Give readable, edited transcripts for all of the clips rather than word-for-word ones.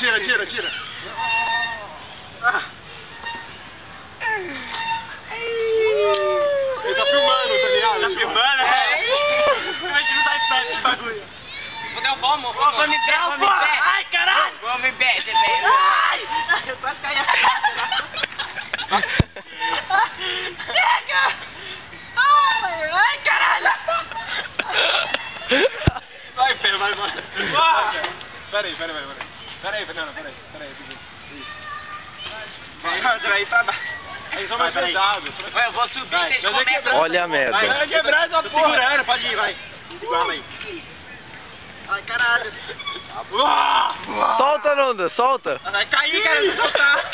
Tira. Ele tá filmando, tá ligado? Tá filmando, é? A gente não tá esperto esse bagulho. Vou dar o bom, amor. Vamos em pé. Ai, caralho. Vamos em pé, Ai, eu quase caí a cara. Chega! Ai, caralho! Vai, Pé, vai. Peraí. Aí pra baixo. Aí só mais pesado. Eu vou subir, vocês começam. Olha a merda. Vai quebrar essa porra. Segurando, pode ir, vai. Segura aí. Ai, caralho. Solta, Nanda, solta. Vai cair, cara, se soltar.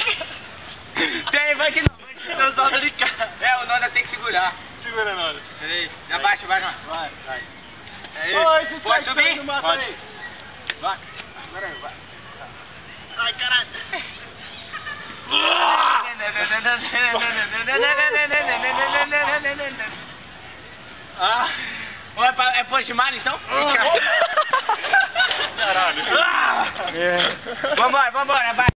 Peraí, vai que não. Não solta de cara. É, o Nanda tem que segurar. Segura, Nanda. Peraí, abaixa, vai. Vai. Aí. Oi, esse Pode sai subir? do mato Pode. aí. Vai. Vai. Ai, caralho. É pôr de malha, então? Caralho. É. Vambora, vai.